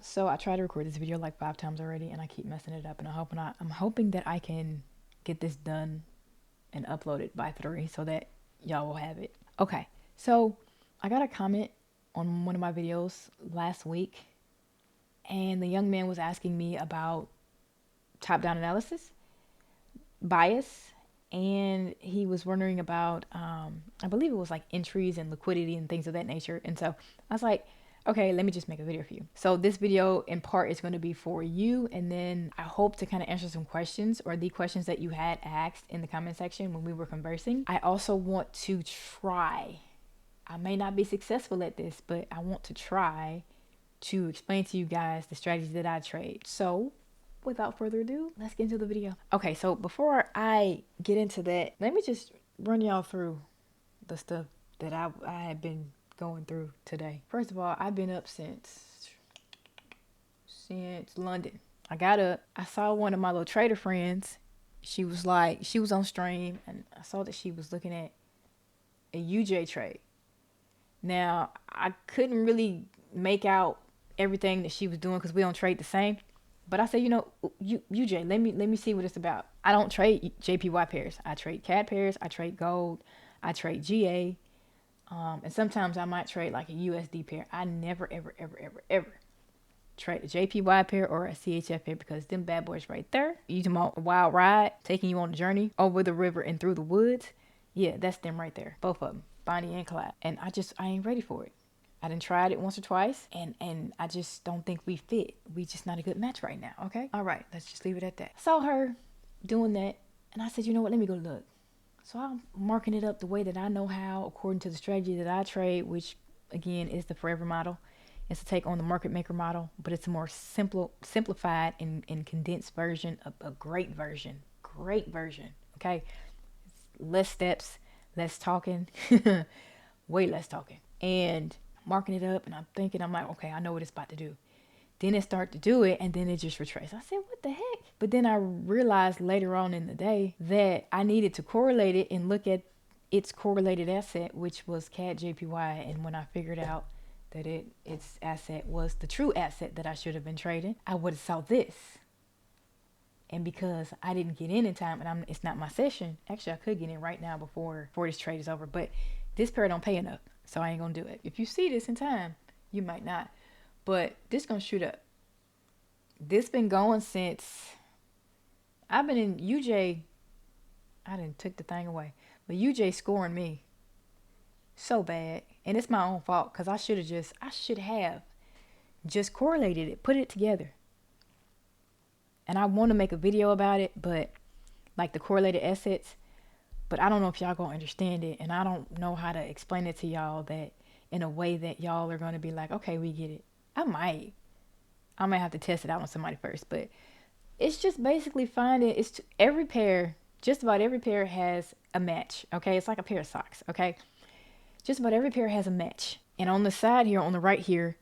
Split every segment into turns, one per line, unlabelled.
So I tried to record this video like 5 times already, and I keep messing it up. And I'm hoping that I can get this done and upload it by 3 so that y'all will have it. Okay, so I got a comment on one of my videos last week, and the young man was asking me about top-down analysis, bias, and he was wondering about, I believe it was like entries and liquidity and things of that nature. And so I was like, okay, let me just make a video for you. So this video in part is going to be for you, and then I hope to kind of answer some questions or the questions that you had asked in the comment section when we were conversing. I also want to try, I may not be successful at this, but I want to try to explain to you guys the strategies that I trade. So without further ado, let's get into the video. Okay, so before I get into that, let me just run y'all through the stuff that I had been going through today. First of all, I've been up since London. I got up, I saw one of my little trader friends. She was on stream, and I saw that she was looking at a UJ trade. Now, I couldn't really make out everything that she was doing because we don't trade the same. But I said, UJ, let me see what it's about. I don't trade JPY pairs. I trade CAD pairs. I trade gold. I trade GA. And sometimes I might trade like a USD pair. I never, ever, ever, ever, ever trade a JPY pair or a CHF pair, because them bad boys right there, you them on a wild ride, taking you on a journey over the river and through the woods. Yeah, that's them right there. Both of them, Bonnie and Clyde. And I ain't ready for it. I done tried it once or twice, and I just don't think we fit. We just not a good match right now, okay? All right, let's just leave it at that. I saw her doing that, and I said, you know what, let me go look. So I'm marking it up the way that I know how, according to the strategy that I trade, which again is the forever model. It's to take on the market maker model, but it's a more simplified and condensed version, a great version, okay? Less steps, less talking, way less talking. And marking it up, and I'm thinking, I'm like, okay, I know what it's about to do. Then it started to do it, and then it just retraced. I said, what the heck? But then I realized later on in the day that I needed to correlate it and look at its correlated asset, which was CAD JPY. And when I figured out that its asset was the true asset that I should have been trading, I would have saw this. And because I didn't get in time, and it's not my session, actually I could get in right now before this trade is over, but this pair don't pay enough, so I ain't gonna do it. If you see this in time, you might not, but this gonna shoot up. This been going since I've been in UJ. I didn't took the thing away, but UJ scoring me so bad, and it's my own fault, because I should have just correlated it, put it together. And I want to make a video about it, but like the correlated assets, but I don't know if y'all gonna understand it, and I don't know how to explain it to y'all that in a way that y'all are gonna be like, okay, we get it. I might have to test it out on somebody first, but it's just basically finding, every pair, just about every pair has a match, okay? It's like a pair of socks, okay? Just about every pair has a match. And on the side here, on the right here,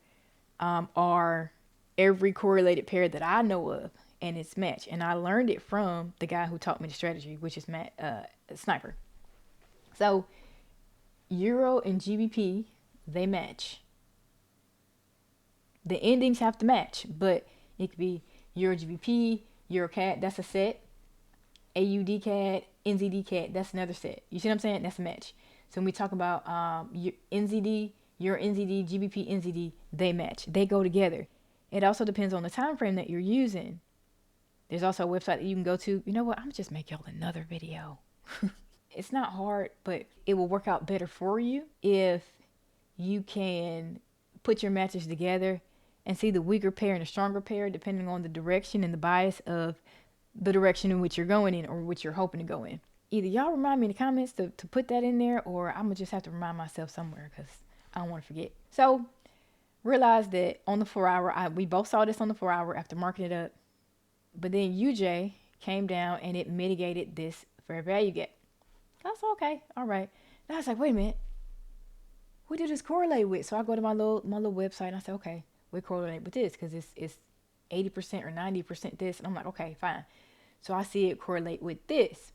are every correlated pair that I know of, and it's match. And I learned it from the guy who taught me the strategy, which is Sniper. So Euro and GBP, they match. The endings have to match, but it could be Euro GBP, Euro CAD, that's a set. AUD CAD, NZD CAD, that's another set. You see what I'm saying? That's a match. So when we talk about NZD, Euro NZD, GBP NZD, they match. They go together. It also depends on the time frame that you're using. There's also a website that you can go to. You know what? I'm gonna just make y'all another video. It's not hard, but it will work out better for you if you can put your matches together and see the weaker pair and the stronger pair depending on the direction and the bias of the direction in which you're going in or which you're hoping to go in. Either y'all remind me in the comments to put that in there, or I'm gonna just have to remind myself somewhere because I don't want to forget. So realize that on the 4 hour, we both saw this on the 4 hour after marking it up, but then UJ came down and it mitigated this fair value gap. That's okay. All right. Now I was like, wait a minute. What did this correlate with? So I go to my little website and I say, okay, we correlate with this because it's 80% or 90% this. And I'm like, okay, fine. So I see it correlate with this.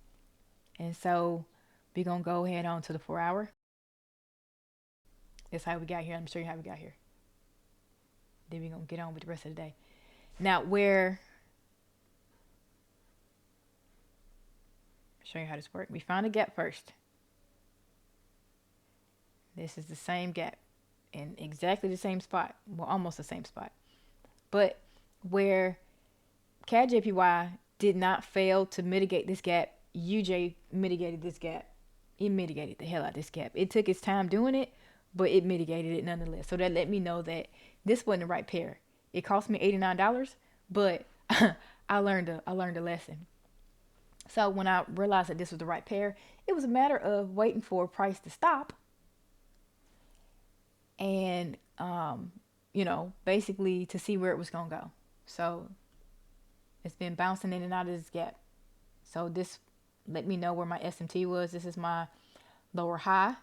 And so we're going to go ahead on to the 4 hour. That's how we got here. Let me show you how we got here. Then we're going to get on with the rest of the day. Now, where, I'll show you how this works. We found a gap first. This is the same gap in exactly the same spot. Well, almost the same spot. But where CAD JPY did not fail to mitigate this gap, UJ mitigated this gap. It mitigated the hell out of this gap. It took its time doing it, but it mitigated it nonetheless. So that let me know that this wasn't the right pair. It cost me $89, but I learned a lesson. So when I realized that this was the right pair, it was a matter of waiting for a price to stop and basically to see where it was gonna go. So it's been bouncing in and out of this gap. So this let me know where my SMT was. This is my lower high,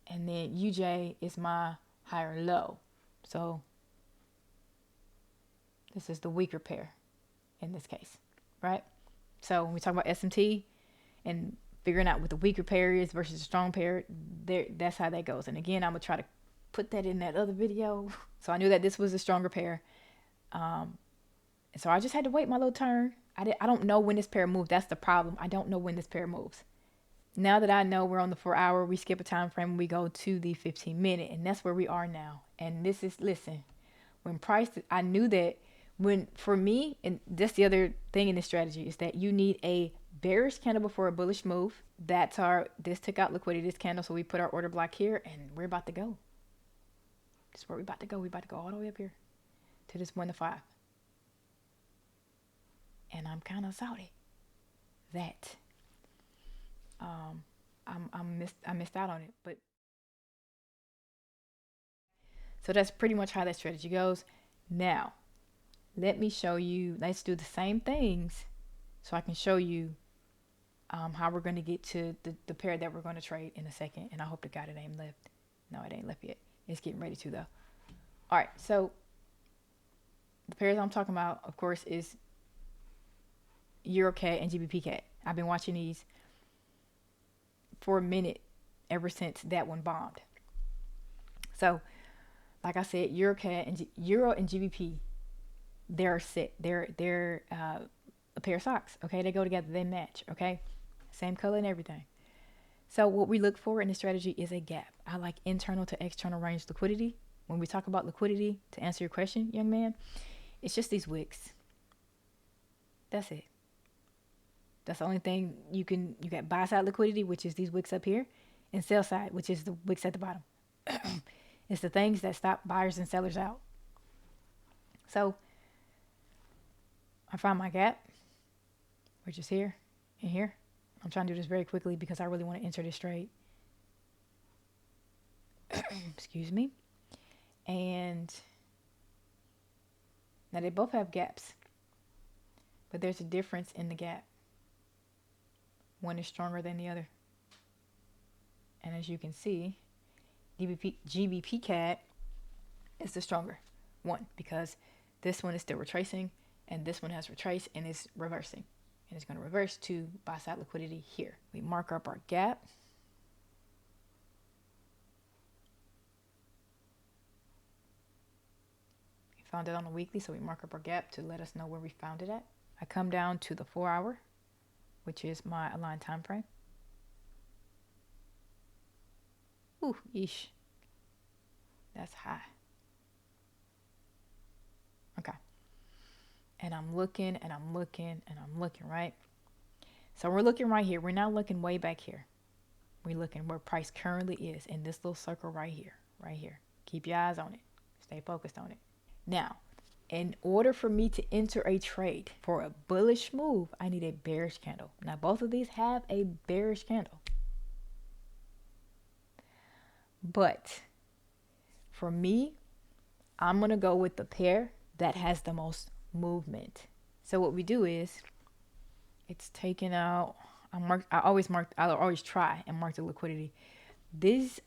and then UJ is my higher low. So this is the weaker pair in this case, right? So when we talk about SMT and figuring out what the weaker pair is versus a strong pair, there, that's how that goes. And again, I'm gonna try to put that in that other video. So I knew that this was a stronger pair. And so I just had to wait my little turn. I don't know when this pair moves. That's the problem. I don't know when this pair moves. Now that I know we're on the 4 hour, we skip a time frame and we go to the 15-minute, and that's where we are now. And this is, listen, when price, I knew that when, for me, and that's the other thing in this strategy, is that you need a bearish candle before a bullish move. This took out liquidity, this candle, so we put our order block here, and we're about to go. This is where we're about to go. We're about to go all the way up here to this 1 to 5. And I'm kind of salty that I missed out on it. But so that's pretty much how that strategy goes. Now, let me show you. Let's do the same things so I can show you how we're going to get to the pair that we're going to trade in a second. And I hope to God it ain't left. No, it ain't left yet. It's getting ready to, though. All right, so the pairs I'm talking about, of course, is EuroCAD and GBP I've been watching these for a minute ever since that one bombed. So, like I said, Euro and GBP, they're set. They're a pair of socks. Okay, they go together. They match. Okay, same color and everything. So what we look for in the strategy is a gap. I like internal to external range liquidity. When we talk about liquidity, to answer your question, young man, it's just these wicks. That's it. That's the only thing you got buy side liquidity, which is these wicks up here, and sell side, which is the wicks at the bottom. It's the things that stop buyers and sellers out. So I found my gap, which is here and here. I'm trying to do this very quickly because I really want to enter this trade. Excuse me. And now they both have gaps, but there's a difference in the gap. One is stronger than the other. And as you can see, GBP CAD is the stronger one because this one is still retracing and this one has retraced and is reversing. And it's going to reverse to buy side liquidity here. We mark up our gap. We found it on the weekly, so we mark up our gap to let us know where we found it at. I come down to the 4 hour, which is my aligned time frame. Ooh, yeesh. That's high. Okay. And I'm looking and I'm looking and I'm looking, right? So we're looking right here. We're not looking way back here. We're looking where price currently is in this little circle right here, right here. Keep your eyes on it. Stay focused on it. Now, in order for me to enter a trade for a bullish move, I need a bearish candle. Now, both of these have a bearish candle. But for me, I'm going to go with the pair that has the most movement. So what we do is it's taken out. I always try and mark the liquidity. These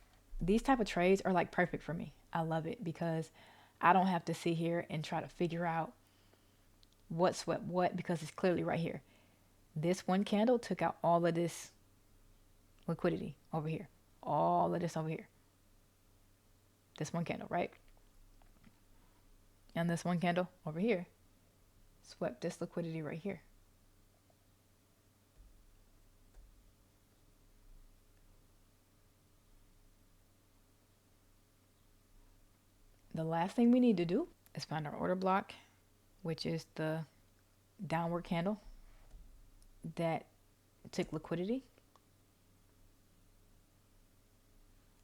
type of trades are like perfect for me. I love it because I don't have to sit here and try to figure out what swept what because it's clearly right here. This one candle took out all of this liquidity over here. All of this over here. This one candle, right? And this one candle over here swept this liquidity right here. The last thing we need to do is find our order block, which is the downward candle that took liquidity.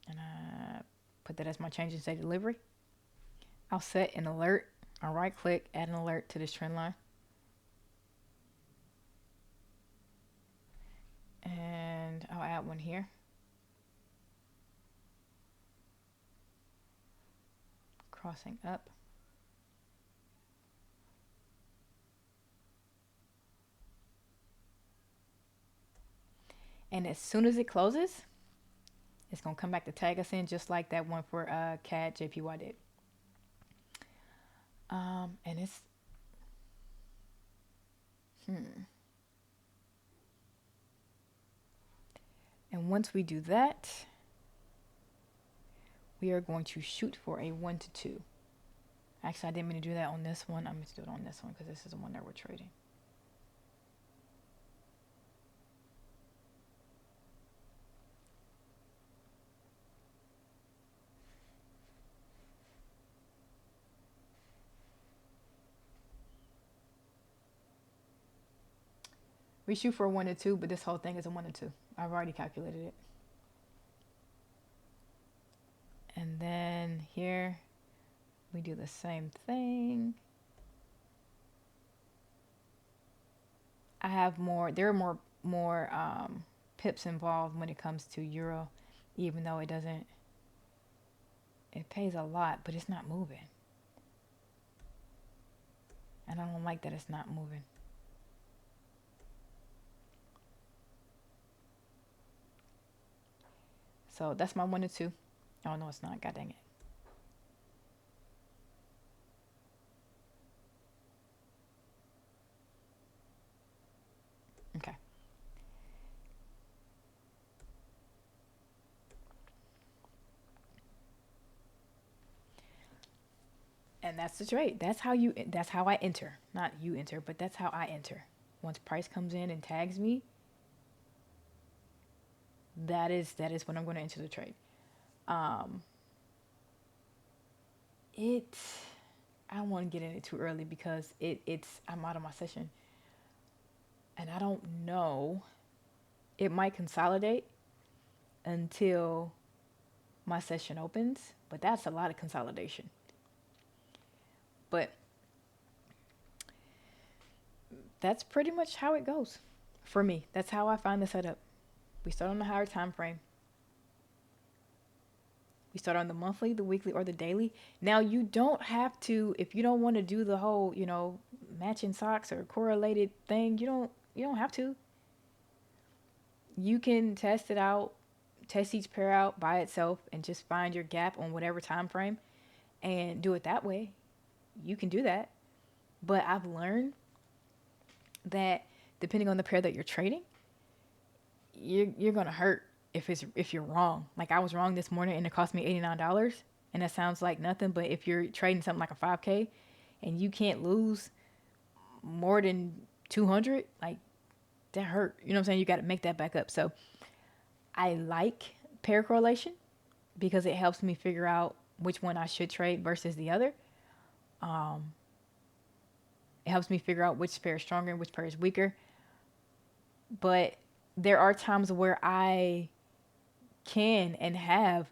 And I put that as my change in state delivery. I'll set an alert. I'll right click, add an alert to this trend line. And I'll add one here. Crossing up. And as soon as it closes, it's going to come back to tag us in just like that one for CAD JPY did. And it's And once we do that, we are going to shoot for a 1 to 2. Actually, I didn't mean to do that on this one. I'm going to do it on this one because this is the one that we're trading. We shoot for a 1 to 2, but this whole thing is a 1 to 2. I've already calculated it. And then here we do the same thing. I have there are more pips involved when it comes to euro, even though it pays a lot, but it's not moving. And I don't like that it's not moving. So that's my 1 to 2. Oh no, it's not. God dang it. Okay. And that's the trade. That's how I enter. Not you enter, but that's how I enter. Once price comes in and tags me, that is when I'm going to enter the trade. I don't want to get in it too early because I'm out of my session. And I don't know. It might consolidate until my session opens, but that's a lot of consolidation. But that's pretty much how it goes for me. That's how I find the setup. We start on the higher time frame. We start on the monthly, the weekly, or the daily. Now you don't have to, if you don't want to do the whole, matching socks or correlated thing, you don't have to. You can test it out, test each pair out by itself and just find your gap on whatever time frame and do it that way. You can do that. But I've learned that depending on the pair that you're trading, you're going to hurt if you're wrong. Like I was wrong this morning and it cost me $89, and that sounds like nothing, but if you're trading something like a 5K and you can't lose more than 200, like that hurt. You know what I'm saying? You got to make that back up. So I like pair correlation because it helps me figure out which one I should trade versus the other. It helps me figure out which pair is stronger and which pair is weaker. But there are times where I can and have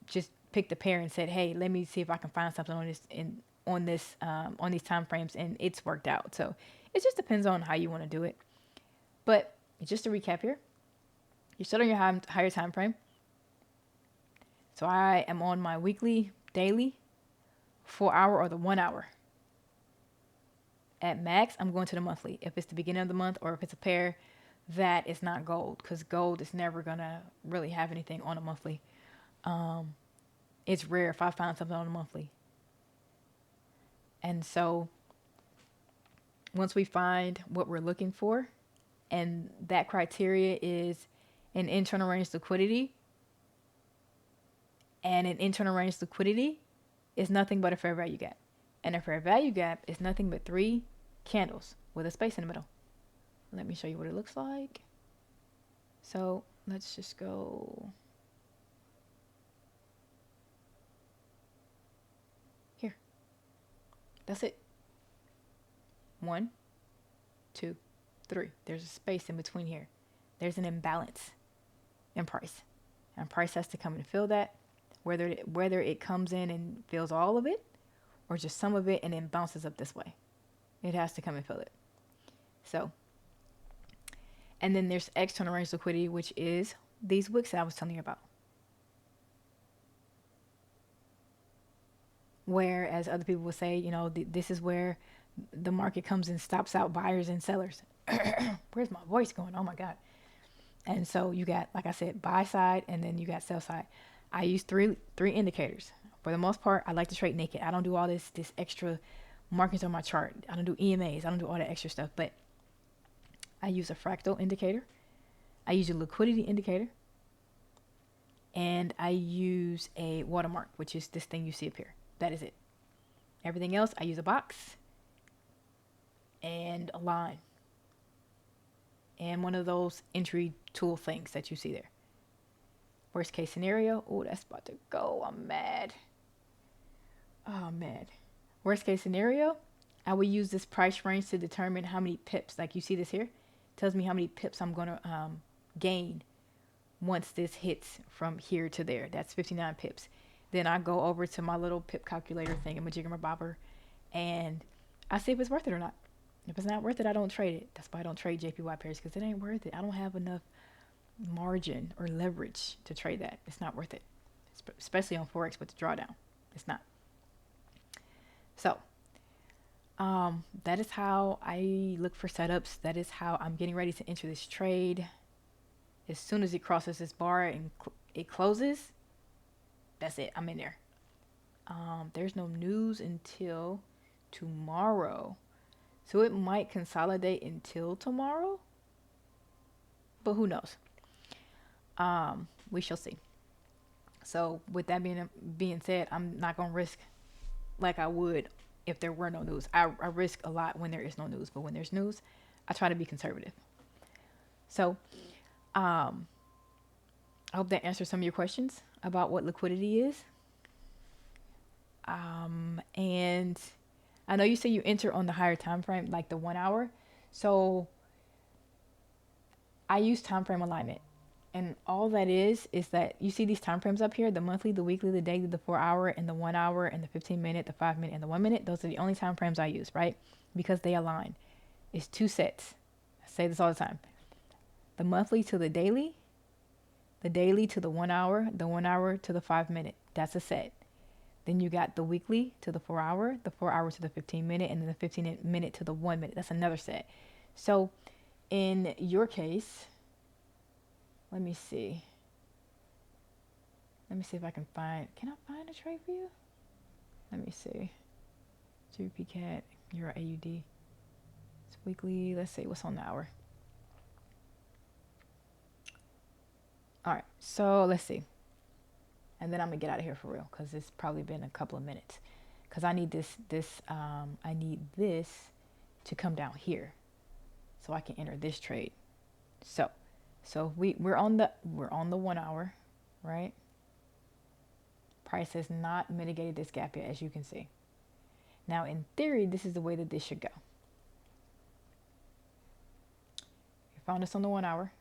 just picked a pair and said, "Hey, let me see if I can find something on these time frames," and it's worked out. So it just depends on how you want to do it. But just to recap here, you start on your higher time frame. So I am on my weekly, daily, 4 hour, or the 1 hour. At max, I'm going to the monthly. If it's the beginning of the month or if it's a pair that is not gold, because gold is never going to really have anything on a monthly. It's rare if I find something on a monthly. And so once we find what we're looking for, and that criteria is an internal range liquidity, and an internal range liquidity is nothing but a fair value gap. And a fair value gap is nothing but 3 candles with a space in the middle. Let me show you what it looks like. So let's just go here. That's it. 1, 2, 3. There's a space in between here. There's an imbalance in price. And price has to come and fill that, whether it comes in and fills all of it or just some of it and then bounces up this way. It has to come and fill it. So, and then there's external range liquidity, which is these wicks that I was telling you about. Whereas other people will say, you know, this is where the market comes and stops out buyers and sellers. Where's my voice going? Oh my God. And so you got, like I said, buy side and then you got sell side. I use three indicators. For the most part, I like to trade naked. I don't do all this extra markings on my chart. I don't do EMAs. I don't do all that extra stuff. But I use a fractal indicator. I use a liquidity indicator. And I use a watermark, which is this thing you see up here. That is it. Everything else, I use a box and a line. And one of those entry tool things that you see there. Worst case scenario. Oh, that's about to go. I'm mad. Oh, man. Worst case scenario, I will use this price range to determine how many pips. Like you see this here. It tells me how many pips I'm going to gain once this hits from here to there. That's 59 pips. Then I go over to my little pip calculator thing, a jigger bobber, and I see if it's worth it or not. If it's not worth it, I don't trade it. That's why I don't trade JPY pairs, because it ain't worth it. I don't have enough margin or leverage to trade that. It's not worth it, especially on Forex with the drawdown. It's not. So that is how I look for setups. That is how I'm getting ready to enter this trade. As soon as it crosses this bar and it closes, that's it. I'm in there. There's no news until tomorrow. So it might consolidate until tomorrow, but who knows? We shall see. So with that being said, I'm not gonna risk like I would if there were no news. I risk a lot when there is no news, but when there's news, I try to be conservative. So I hope that answers some of your questions about what liquidity is. And I know you say you enter on the higher time frame, like the 1 hour. So I use time frame alignment. And all that is that you see these time frames up here, the monthly, the weekly, the daily, the 4 hour, and the 1 hour, and the 15 minute, the 5 minute, and the 1 minute. Those are the only time frames I use, right? Because they align. It's 2 sets. I say this all the time. The monthly to the daily to the 1 hour, the 1 hour to the 5 minute. That's a set. Then you got the weekly to the 4 hour, the 4 hour to the 15 minute, and then the 15 minute to the 1 minute. That's another set. So in your case, let me see if I can find a trade for you? Let me see. GBP CAD, Euro AUD. It's weekly. Let's see what's on the hour. All right, so let's see. And then I'm gonna get out of here for real, because it's probably been a couple of minutes. Because I need I need this to come down here, so I can enter this trade. So we're on the 1 hour, right? Price has not mitigated this gap yet, as you can see. Now, in theory, this is the way that this should go. You found us on the 1 hour.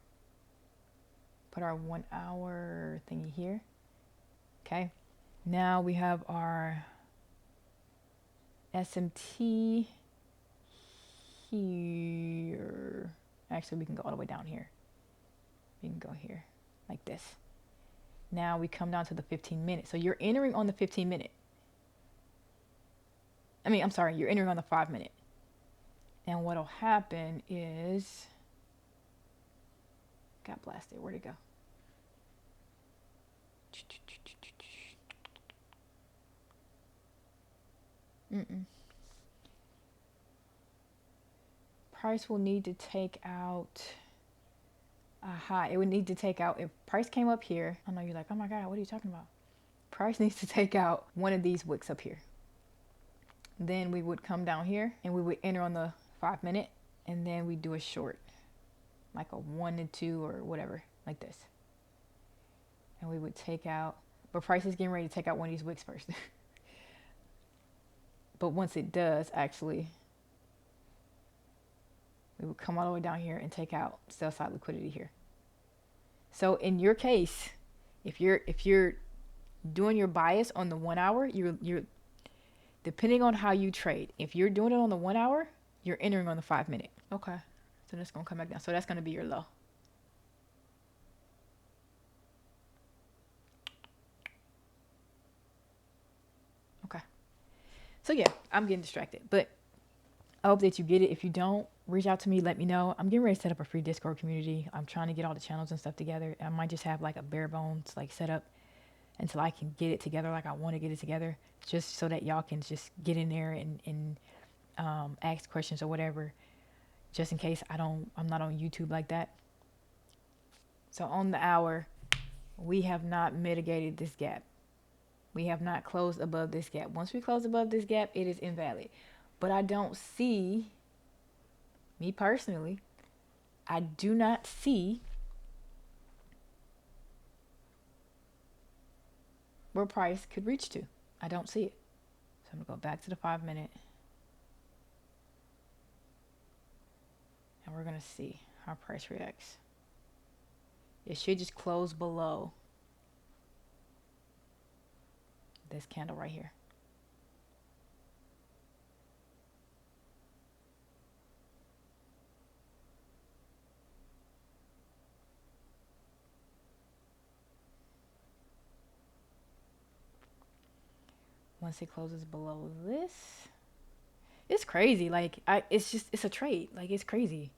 Put our 1 hour thingy here. Okay. Now we have our SMT here. Actually, we can go all the way down here. We can go here like this. Now we come down to the 15 minute. So you're entering on the 15 minute. You're entering on the 5 minute. And what'll happen is, got blasted. Where'd it go? Price will need to take out a high. It would need to take out, if price came up here, I know you're like, oh my God, what are you talking about? Price needs to take out one of these wicks up here. Then we would come down here and we would enter on the 5 minute, and then we do a short, like a 1 to 2 or whatever, like this. And we would take out, but Price is getting ready to take out one of these wicks first. But once it does, actually, we would come all the way down here and take out sell side liquidity here. So in your case, if you're doing your bias on the 1 hour, you're depending on how you trade. If you're doing it on the 1 hour, you're entering on the 5 minute. Okay, so that's gonna come back down. So that's gonna be your low. Okay. So yeah, I'm getting distracted, but I hope that you get it. If you don't, reach out to me, let me know. I'm getting ready to set up a free Discord community. I'm trying to get all the channels and stuff together. I might just have like a bare bones like setup until I can get it together like I want to get it together, just so that y'all can just get in there and ask questions or whatever, just in case I'm not on YouTube like that. So on the hour, we have not mitigated this gap. We have not closed above this gap. Once we close above this gap, it is invalid. But I don't see, me personally, I do not see where price could reach to. I don't see it. So I'm gonna go back to the 5 minute. And we're gonna see how price reacts. It should just close below this candle right here. Once it closes below this, it's crazy. Like it's a trade. Like it's crazy.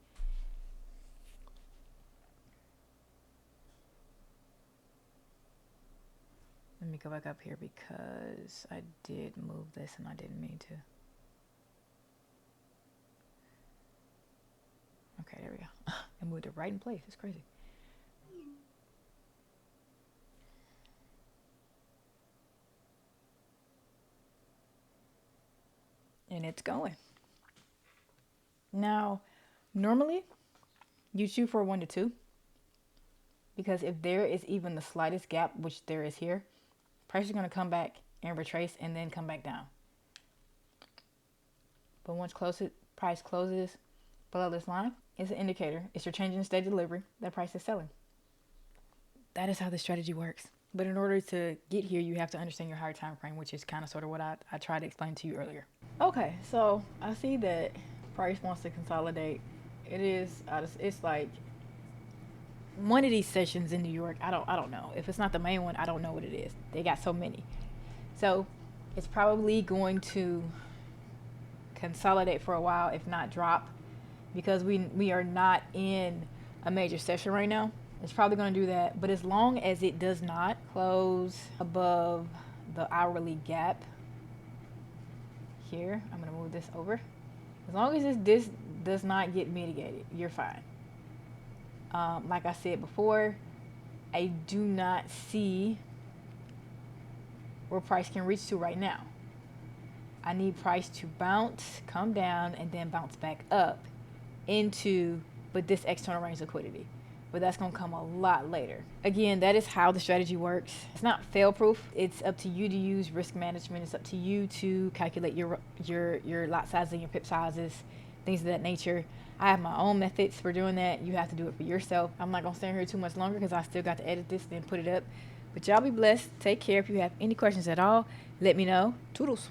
Let me go back up here because I did move this and I didn't mean to. Okay, there we go. I moved it right in place. It's crazy. And it's going. Now, normally you shoot for 1 to 2 because if there is even the slightest gap, which there is here, price is going to come back and retrace and then come back down. But once price closes below this line, it's an indicator. It's your change in state delivery that price is selling. That is how the strategy works. But in order to get here, you have to understand your higher time frame, which is kind of sort of what I tried to explain to you earlier. Okay, so I see that price wants to consolidate. It's like one of these sessions in New York. I don't know. If it's not the main one, I don't know what it is. They got so many. So it's probably going to consolidate for a while, if not drop, because we are not in a major session right now. It's probably going to do that, but as long as it does not close above the hourly gap here, I'm going to move this over. As long as this does not get mitigated, you're fine. Like I said before, I do not see where price can reach to right now. I need price to bounce, come down, and then bounce back up into, but this external range liquidity. But that's going to come a lot later. Again, that is how the strategy works. It's not fail proof. It's up to you to use risk management. It's up to you to calculate your lot sizes and your pip sizes, things of that nature. I have my own methods for doing that. You have to do it for yourself. I'm not going to stand here too much longer because I still got to edit this and then put it up. But y'all be blessed. Take care. If you have any questions at all, let me know. Toodles.